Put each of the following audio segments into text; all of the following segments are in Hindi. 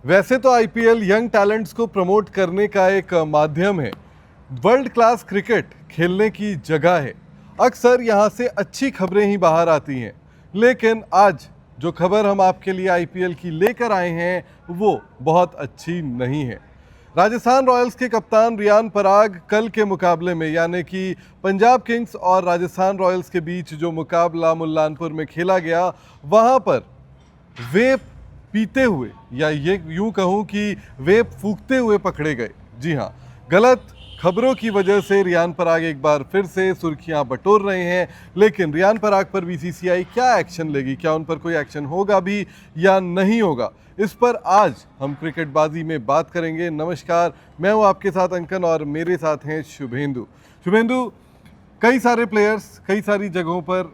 वैसे तो आईपीएल यंग टैलेंट्स को प्रमोट करने का एक माध्यम है, वर्ल्ड क्लास क्रिकेट खेलने की जगह है। अक्सर यहाँ से अच्छी खबरें ही बाहर आती हैं, लेकिन आज जो खबर हम आपके लिए आईपीएल की लेकर आए हैं वो बहुत अच्छी नहीं है। राजस्थान रॉयल्स के कप्तान रियान पराग कल के मुकाबले में, यानी कि पंजाब किंग्स और राजस्थान रॉयल्स के बीच जो मुकाबला मुल्लानपुर में खेला गया, वहाँ पर वेप पीते हुए, या ये यूं कहूं कि वेप फूंकते हुए पकड़े गए। जी हाँ, गलत खबरों की वजह से रियान पराग एक बार फिर से सुर्खियां बटोर रहे हैं। लेकिन रियान पराग पर बीसीसीआई क्या एक्शन लेगी, क्या उन पर कोई एक्शन होगा भी या नहीं होगा, इस पर आज हम क्रिकेटबाजी में बात करेंगे। नमस्कार, मैं हूं आपके साथ अंकन और मेरे साथ हैं शुभेंदु। शुभेंदु, कई सारे प्लेयर्स कई सारी जगहों पर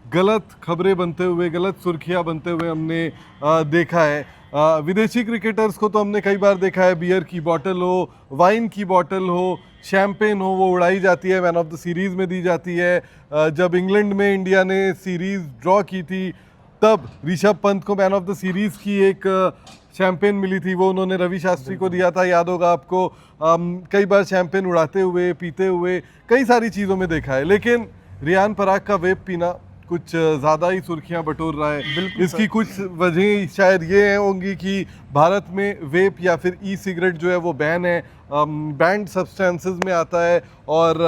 गलत खबरें बनते हुए, गलत सुर्खियां बनते हुए हमने देखा है। विदेशी क्रिकेटर्स को तो हमने कई बार देखा है, बियर की बोतल हो, वाइन की बोतल हो, शैम्पेन हो, वो उड़ाई जाती है, मैन ऑफ द सीरीज़ में दी जाती है। जब इंग्लैंड में इंडिया ने सीरीज़ ड्रॉ की थी, तब ऋषभ पंत को मैन ऑफ द सीरीज़ की एक शैम्पेन मिली थी, वो उन्होंने रवि शास्त्री को दिया था, याद होगा आपको। कई बार शैम्पेन उड़ाते हुए, पीते हुए, कई सारी चीज़ों में देखा है। लेकिन रियान पराग का वेप पीना कुछ ज़्यादा ही सुर्खियां बटोर रहा है। इसकी कुछ वजह शायद ये होंगी कि भारत में वेप या फिर ई सिगरेट जो है वो बैन है, बैंड सब्सटेंसेस में आता है और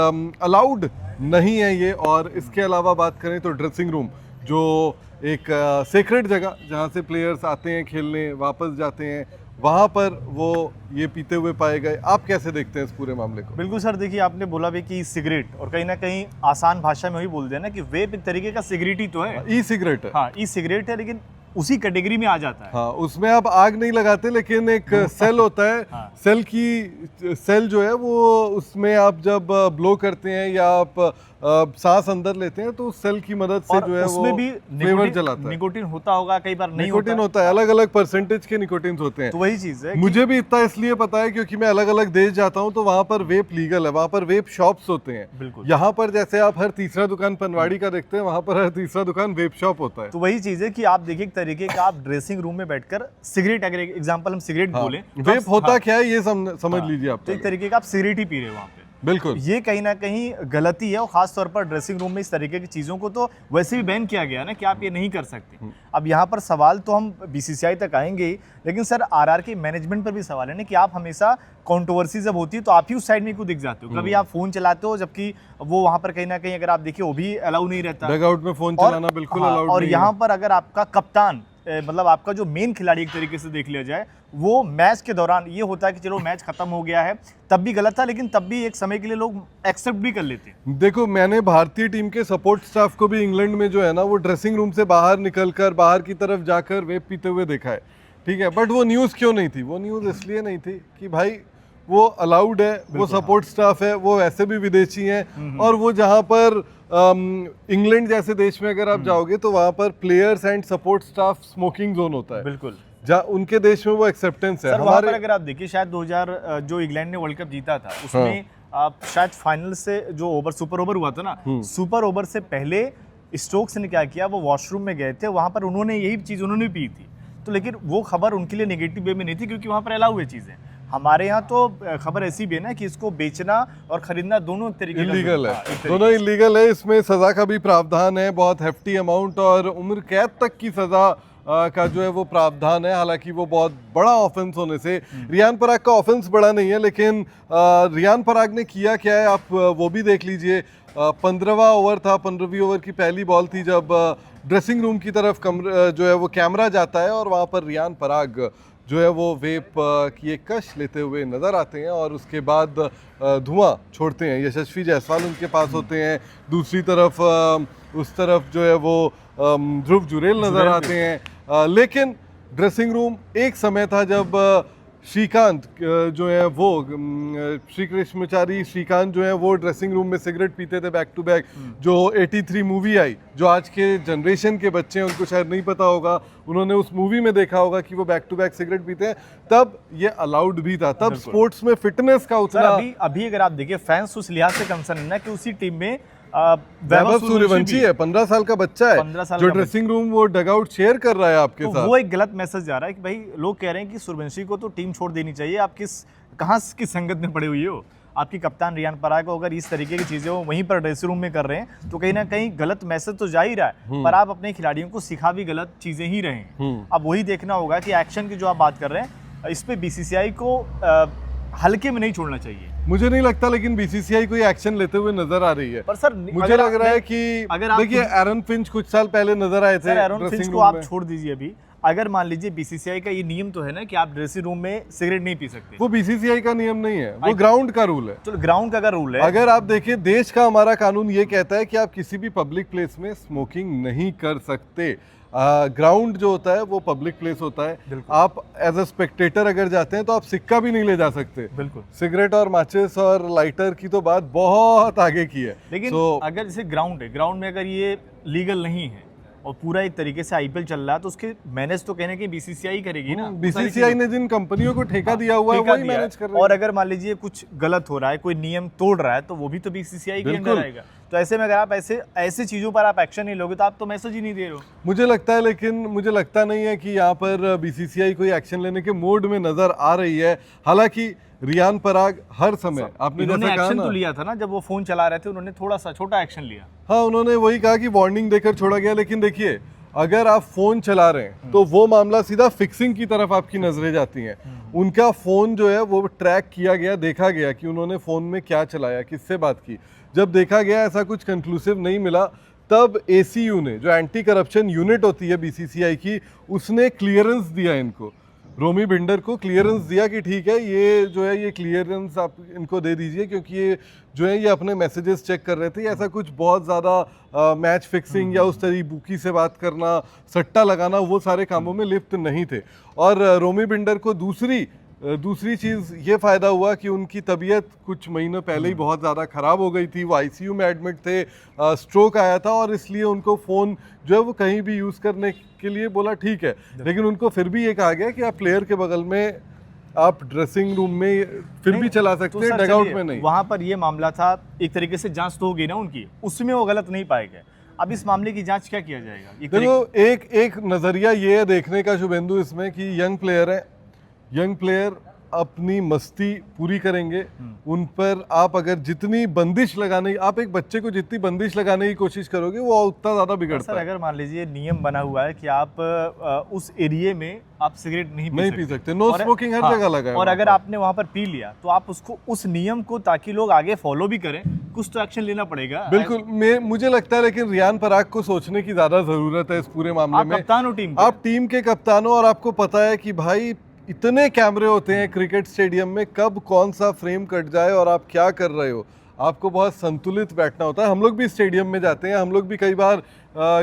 अलाउड नहीं है ये। और इसके अलावा बात करें तो ड्रेसिंग रूम, जो एक सेक्रेट जगह जहाँ से प्लेयर्स आते हैं खेलने, वापस जाते हैं, वहाँ पर वो ये पीते हुए पाए गए। आप कैसे देखते हैं इस पूरे मामले को? बिल्कुल सर, देखिए आपने बोला भी कि सिगरेट, और कहीं ना कहीं आसान भाषा में वही बोल दिया ना कि वेप एक तरीके का सिगरेट ही तो है। ई सिगरेट है। हाँ, ई सिगरेट है, लेकिन उसी कैटेगरी में आ जाता है। हाँ, उसमें आप आग नहीं लगाते, लेकिन एक सेल होता है। हाँ। सेल जो है वो, उसमें आप जब ब्लो करते हैं या आप सांस अंदर लेते हैं तो उस सेल की मदद से जो है उसमें वो भी फ्लेवर जलाता है। निकोटिन होता होगा, कई बार नहीं निकोटिन होता है, अलग अलग परसेंटेज के निकोटिन होते हैं। तो वही चीज है। मुझे भी इतना इसलिए पता है क्योंकि मैं अलग अलग देश जाता हूँ तो वहाँ पर वेप लीगल है, वहाँ पर वेप शॉप्स होते हैं। बिल्कुल। यहाँ पर जैसे आप हर तीसरा दुकान पनवाड़ी का देखते हैं, वहाँ पर हर तीसरा दुकान वेप शॉप होता है। तो वही चीज है कि आप देखिए एक तरीके का आप ड्रेसिंग रूम में बैठकर सिगरेट, अगर एग्जांपल हम सिगरेट बोले, वेप होता क्या है ये समझ लीजिए आप। तो एक तरीके का आप सिगरेट ही पी रहे हो वहाँ पे। बिल्कुल, ये कहीं ना कहीं गलती है, और खास तौर पर ड्रेसिंग रूम में इस तरीके की चीज़ों को तो वैसे भी बैन किया गया ना कि आप ये नहीं कर सकते। अब यहाँ पर सवाल तो हम बीसीसीआई तक आएंगे ही, लेकिन सर आरआर के मैनेजमेंट पर भी सवाल है ना कि आप हमेशा कंट्रोवर्सी जब होती है तो आप ही उस साइड में क्यों दिख जाते हो। कभी आप फोन चलाते हो, जबकि वो वहाँ पर कहीं ना कहीं अगर आप देखिए वो भी अलाउ नहीं रहता, डगआउट में फोन चलाना बिल्कुल अलाउड नहीं है। और यहाँ पर अगर आपका कप्तान, मतलब आपका जो मेन खिलाड़ी एक तरीके से देख लिया जाए, वो मैच के दौरान ये होता है कि चलो मैच खत्म हो गया है, तब भी गलत था, लेकिन तब भी एक समय के लिए लोग एक्सेप्ट भी कर लेते हैं। देखो, मैंने भारतीय टीम के सपोर्ट स्टाफ को भी इंग्लैंड में जो है ना, वो ड्रेसिंग रूम से बाहर निकलकर बाहर की तरफ जाकर वेप पीते हुए देखा है, ठीक है। बट वो न्यूज़ क्यों नहीं थी? वो न्यूज़ इसलिए नहीं थी कि भाई वो अलाउड है, वो सपोर्ट स्टाफ है, वो ऐसे भी विदेशी हैं, और वो जहाँ पर इंग्लैंड जैसे देश में अगर आप जाओगे तो वहाँ पर players and support staff smoking zone होता है। बिल्कुल, जहाँ उनके देश में वो एक्सेप्टेंस है। सर वहाँ पर अगर आप देखिए, शायद 2000 जो इंग्लैंड ने वर्ल्ड कप जीता था, उसमें आप शायद फाइनल से जो सुपर ओवर हुआ था ना, सुपर ओवर से पहले स्टोक्स ने क्या किया, वो वॉशरूम में गए थे, वहाँ पर उन्होंने यही चीज़ उन्होंने पी थी। तो लेकिन वो खबर उनके लिए नेगेटिव वे में नहीं थी, क्योंकि वहाँ पर अलाउ हुए चीज़ें। हमारे यहाँ तो खबर ऐसी भी है ना कि इसको बेचना और खरीदना दोनों एक तरीके इलीगल है, दोनों इलीगल है। इसमें सजा का भी प्रावधान है, बहुत हेफ्टी अमाउंट और उम्र कैद तक की सजा का जो है वो प्रावधान है। हालांकि वो बहुत बड़ा ऑफेंस होने से, रियान पराग का ऑफेंस बड़ा नहीं है, लेकिन रियान पराग ने किया क्या है आप वो भी देख लीजिए। 15वां ओवर था, 15वीं ओवर की पहली बॉल थी, जब ड्रेसिंग रूम की तरफ जो है वो कैमरा जाता है और वहाँ पर रियान पराग जो है वो वेप की एक कश लेते हुए नज़र आते हैं और उसके बाद धुआं छोड़ते हैं। यशस्वी जायसवाल उनके पास होते हैं, दूसरी तरफ उस तरफ जो है वो ध्रुव जुरेल नज़र आते हैं। लेकिन ड्रेसिंग रूम एक समय था जब श्रीकांत जो है वो श्री कृष्णचारी श्रीकांत जो है वो ड्रेसिंग रूम में सिगरेट पीते थे बैक टू बैक। जो 83 मूवी आई, जो आज के जनरेशन के बच्चे हैं उनको शायद नहीं पता होगा, उन्होंने उस मूवी में देखा होगा कि वो बैक टू बैक सिगरेट पीते हैं। तब ये अलाउड भी था, तब स्पोर्ट्स में फिटनेस का उतना अभी अगर आप देखिए फैंस उस लिहाज से कंसर्न है ना कि उसी टीम में वैभव सूर्यवंशी है, 15 साल का बच्चा 15 है साल जो का ड्रेसिंग रूम वो डगआउट शेयर कर रहा है आपके तो साथ। वो एक गलत मैसेज जा रहा है कि भाई लोग कह रहे हैं कि सूर्यवंशी को तो टीम छोड़ देनी चाहिए, आप कहाँ की संगत में पड़े हुए हो। आपकी कप्तान रियान पराग को अगर इस तरीके की चीज़ें वो वहीं पर ड्रेसिंग रूम में कर रहे हैं तो कहीं ना कहीं गलत मैसेज तो जा ही रहा है, पर आप अपने खिलाड़ियों को सिखा भी गलत चीज़ें ही रहे हैं। अब वही देखना होगा कि एक्शन की जो आप बात कर रहे हैं इस पे बीसीसीआई को हल्के में नहीं छोड़ना चाहिए। मुझे नहीं लगता, लेकिन बीसीसीआई कोई एक्शन लेते हुए नजर आ रही है। पर सर मुझे लग रहा है कि देखिए एरन फिंच कुछ साल पहले नजर आए थे एरन फिंच ड्रेसिंग को रूम आप में। छोड़ दीजिए अभी, अगर मान लीजिए बीसीसीआई का ये नियम तो है ना कि आप ड्रेसिंग रूम में सिगरेट नहीं पी सकते, वो बीसीसीआई का नियम नहीं है, वो ग्राउंड का रूल है। तो ग्राउंड का अगर रूल है, अगर आप देखिए देश का हमारा कानून ये कहता है कि आप किसी भी पब्लिक प्लेस में स्मोकिंग नहीं कर सकते। ग्राउंड जो होता है वो पब्लिक प्लेस होता है। आप एज अ स्पेक्टेटर अगर जाते हैं तो आप सिक्का भी नहीं ले जा सकते। बिल्कुल सिगरेट और माचिस और लाइटर की तो बात बहुत आगे की है। लेकिन अगर जैसे ग्राउंड है, ग्राउंड में अगर ये लीगल नहीं है और पूरा एक तरीके से आईपीएल चल रहा है तो उसके मैनेज तो कहने की बीसीसीआई करेगी ना। बीसीसीआई ने जिन कंपनियों को ठेका दिया हुआ है वही मैनेज कर रही है। और अगर मान लीजिए कुछ गलत हो रहा है, कोई नियम तोड़ रहा है तो वो भी तो बीसीसीआई के अंदर आएगा। तो ऐसे में अगर आप ऐसे चीजों पर आप एक्शन नहीं लोगे तो आप तो मैसेज ही नहीं दे रहे हो। मुझे लगता है, लेकिन मुझे लगता नहीं है कि यहाँ पर बीसीसीआई कोई एक्शन लेने के मोड में नजर आ रही है। हालांकि रियान पराग हर समय आपने जैसा कहा एक्शन ना, तो लिया था ना जब वो फोन चला रहे थे, उन्होंने थोड़ा सा छोटा एक्शन लिया। हाँ उन्होंने वही कहा कि वार्निंग देकर छोड़ा गया। लेकिन देखिए अगर आप फोन चला रहे हैं तो वो मामला सीधा फिक्सिंग की तरफ आपकी नजरें जाती हैं। उनका फोन जो है वो ट्रैक किया गया, देखा गया कि उन्होंने फोन में क्या चलाया, किससे बात की। जब देखा गया ऐसा कुछ कंक्लूसिव नहीं मिला, तब एसीयू ने, जो एंटी करप्शन यूनिट होती है बीसीसीआई की, उसने क्लियरेंस दिया इनको, रोमी बिंडर को क्लियरेंस दिया कि ठीक है ये जो है ये क्लियरेंस आप इनको दे दीजिए, क्योंकि ये जो है ये अपने मैसेजेस चेक कर रहे थे। ऐसा कुछ बहुत ज़्यादा मैच फिक्सिंग या उस तरह बुकी से बात करना, सट्टा लगाना, वो सारे कामों में लिप्त नहीं थे। और रोमी बिंडर को दूसरी चीज़ ये फ़ायदा हुआ कि उनकी तबीयत कुछ महीनों पहले ही बहुत ज़्यादा ख़राब हो गई थी। वो आईसीयू में एडमिट थे, स्ट्रोक आया था और इसलिए उनको फ़ोन जो है वो कहीं भी यूज़ करने के लिए बोला ठीक है। लेकिन उनको फिर भी ये कहा गया कि आप प्लेयर के बगल में, आप ड्रेसिंग रूम में फिर भी चला सकते हैं, डगआउट में नहीं। वहाँ पर ये मामला था, एक तरीके से जांच तो होगी ना उनकी, उसमें वो गलत नहीं पाए गए। अब इस मामले की जांच क्या किया जाएगा? देखो एक नज़रिया ये है देखने का शुभेंदु इसमें कि यंग प्लेयर है, यंग प्लेयर अपनी मस्ती पूरी करेंगे। उन पर आप अगर जितनी बंदिश लगाने, आप एक बच्चे को जितनी बंदिश लगाने की कोशिश करोगे वो उतना ज़्यादा बिगड़ता है। अगर मान लीजिए नियम बना हुआ है कि आप उस एरिया में आप सिगरेट नहीं पी सकते, नो स्मोकिंग हर जगह लगा है, और अगर आपने वहाँ पर पी लिया तो आप उसको, उस नियम को, ताकि लोग आगे फॉलो भी करें, कुछ तो एक्शन लेना पड़ेगा। बिल्कुल, मुझे लगता है, लेकिन रियान पराग को सोचने की ज़्यादा ज़रूरत है इस पूरे मामले में। कप्तान हो टीम, आप टीम के कप्तान हो और आपको पता है कि भाई इतने कैमरे होते हैं क्रिकेट स्टेडियम में, कब कौन सा फ्रेम कट जाए और आप क्या कर रहे हो। आपको बहुत संतुलित बैठना होता है। हम लोग भी स्टेडियम में जाते हैं, हम लोग भी कई बार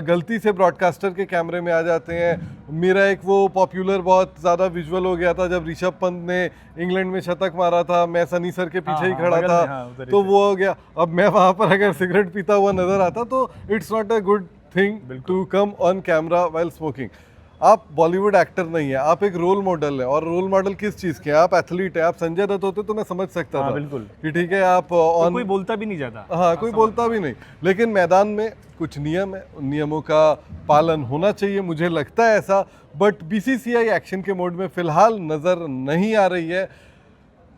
गलती से ब्रॉडकास्टर के कैमरे में आ जाते हैं। मेरा एक वो पॉपुलर बहुत ज़्यादा विजुअल हो गया था जब ऋषभ पंत ने इंग्लैंड में शतक मारा था, मैं सनी सर के पीछे ही खड़ा था, तो वो हो गया। अब मैं वहाँ पर अगर सिगरेट पीता हुआ नजर आता तो it's not a good thing to come on camera while smoking. आप बॉलीवुड एक्टर नहीं है, आप एक रोल मॉडल है। और रोल मॉडल किस चीज़ के हैं? आप एथलीट है। आप संजय दत्त होते तो मैं समझ सकता था बिल्कुल कि ठीक है आप ऑन, कोई बोलता भी नहीं जाता, हाँ कोई बोलता भी नहीं, लेकिन मैदान में कुछ नियम है, उन नियमों का पालन होना चाहिए, मुझे लगता है ऐसा। बट बीसीसीआई एक्शन के मोड में फिलहाल नज़र नहीं आ रही है।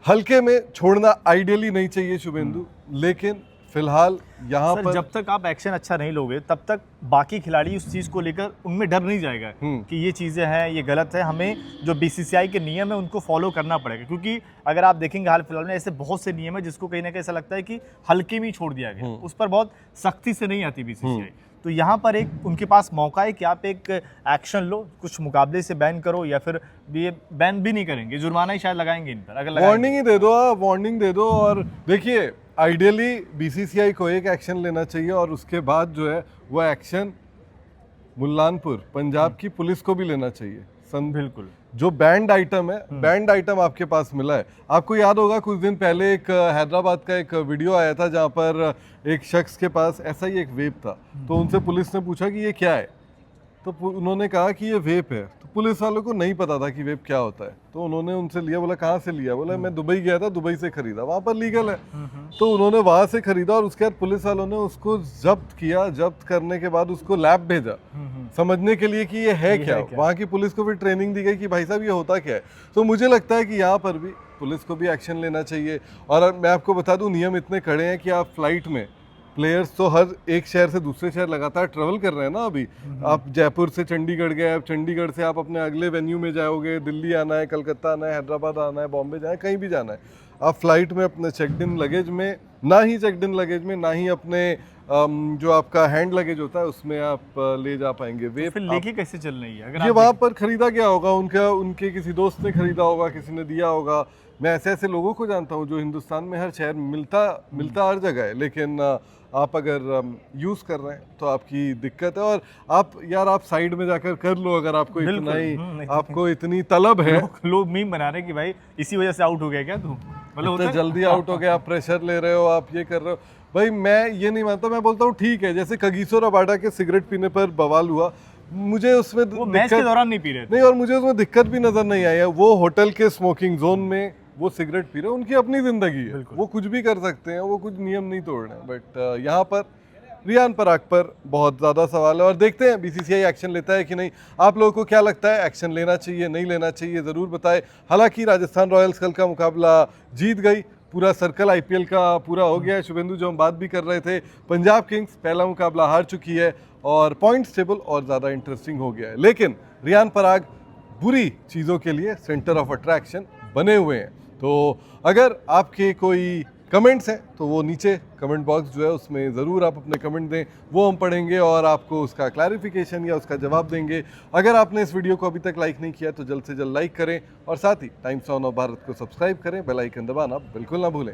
हल्के में छोड़ना आइडियली नहीं चाहिए शुभेंदु, लेकिन फिलहाल यहाँ पर जब तक आप एक्शन अच्छा नहीं लोगे तब तक बाकी खिलाड़ी उस चीज़ को लेकर उनमें डर नहीं जाएगा कि ये चीज़ें हैं, ये गलत है। हमें जो बीसीसीआई के नियम है उनको फॉलो करना पड़ेगा, क्योंकि अगर आप देखेंगे हाल फिलहाल में ऐसे बहुत से नियम है जिसको कहीं ना कहीं ऐसा लगता है कि हल्के में ही छोड़ दिया गया, उस पर बहुत सख्ती से नहीं आती बीसीसीआई। तो यहाँ पर एक उनके पास मौका है कि आप एक एक्शन लो, कुछ मुकाबले से बैन करो, या फिर ये बैन भी नहीं करेंगे, जुर्माना ही शायद लगाएंगे इन पर। अगर वार्निंग ही दे दो, आप वार्निंग दे दो। और देखिए आइडियली बीसीसीआई को एक एक्शन लेना चाहिए और उसके बाद जो है वो एक्शन मुल्लानपुर पंजाब की पुलिस को भी लेना चाहिए। बिल्कुल, जो बैंड आइटम है, बैंड आइटम आपके पास मिला है। आपको याद होगा कुछ दिन पहले एक हैदराबाद का एक वीडियो आया था जहाँ पर एक शख्स के पास ऐसा ही एक वेब था, तो उनसे पुलिस ने पूछा कि ये क्या है, तो उन्होंने कहा कि ये वेप है, तो पुलिस वालों को नहीं पता था कि वेप क्या होता है, तो उन्होंने उनसे लिया। बोला कहाँ से लिया? बोला मैं दुबई गया था, दुबई से खरीदा, वहाँ पर लीगल है। तो उन्होंने वहाँ से खरीदा और उसके बाद पुलिस वालों ने उसको जब्त किया। जब्त करने के बाद उसको लैब भेजा समझने के लिए कि ये है क्या। वहाँ की पुलिस को भी ट्रेनिंग दी गई कि भाई साहब ये होता क्या है। तो मुझे लगता है कि यहाँ पर भी पुलिस को भी एक्शन लेना चाहिए। और मैं आपको बता दूं, नियम इतने कड़े हैं कि आप फ्लाइट में प्लेयर्स तो हर एक शहर से दूसरे शहर लगातार ट्रेवल कर रहे हैं ना। अभी आप जयपुर से चंडीगढ़ गए, अब चंडीगढ़ से आप अपने अगले वेन्यू में जाओगे, दिल्ली आना है, कलकत्ता आना है, हैदराबाद आना है, बॉम्बे जाना है, कहीं भी जाना है, आप फ्लाइट में अपने चेकड इन लगेज में, ना ही चेकड इन लगेज में, ना ही अपने जो आपका हैंड लगेज होता है उसमें आप ले जा पाएंगे। वे फिर लेके कैसे चलना ही है? अगर ये वहाँ पर खरीदा गया होगा, उनके किसी दोस्त ने खरीदा होगा, किसी ने दिया होगा। मैं ऐसे ऐसे लोगों को जानता हूँ जो हिंदुस्तान में हर शहर मिलता हर जगह है, लेकिन आप अगर यूज़ कर रहे हैं तो आपकी दिक्कत है। और आप साइड में जाकर कर लो अगर आपको इतना ही आपको इतनी तलब है। लोग मीम बना रहे हैं कि भाई इसी वजह से आउट हो गया क्या तू, मतलब इतना जल्दी आउट हो गया, आप प्रेशर ले रहे हो, आप ये कर रहे हो। भाई मैं ये नहीं मानता। मैं बोलता हूँ ठीक है, जैसे कगिसो रबाडा के सिगरेट पीने पर बवाल हुआ, मुझे उसमें वो मैच के दौरान नहीं पी रहे थे। नहीं, और मुझे उसमें दिक्कत भी नजर नहीं आई है। वो होटल के स्मोकिंग जोन में वो सिगरेट पी रहे हैं, उनकी अपनी जिंदगी है, वो कुछ भी कर सकते हैं, वो कुछ नियम नहीं तोड़ रहे हैं। बट यहाँ पर रियान पराग पर बहुत ज़्यादा सवाल है और देखते हैं बीसीसीआई एक्शन लेता है कि नहीं। आप लोगों को क्या लगता है, एक्शन लेना चाहिए नहीं लेना चाहिए, ज़रूर बताएं। हालांकि राजस्थान रॉयल्स कल का मुकाबला जीत गई, पूरा सर्कल आईपीएल का पूरा हो गया है। शुभेंदु जो हम बात भी कर रहे थे, पंजाब किंग्स पहला मुकाबला हार चुकी है और पॉइंट्स टेबल और ज़्यादा इंटरेस्टिंग हो गया है। लेकिन रियान पराग बुरी चीज़ों के लिए सेंटर ऑफ अट्रैक्शन बने हुए हैं। तो अगर आपके कोई कमेंट्स हैं तो वो नीचे कमेंट बॉक्स जो है उसमें ज़रूर आप अपने कमेंट दें, वो हम पढ़ेंगे और आपको उसका क्लैरिफिकेशन या उसका जवाब देंगे। अगर आपने इस वीडियो को अभी तक लाइक नहीं किया तो जल्द से जल्द लाइक करें और साथ ही टाइम्स ऑन ऑफ भारत को सब्सक्राइब करें, बेल आइकन दबाना बिल्कुल ना भूलें।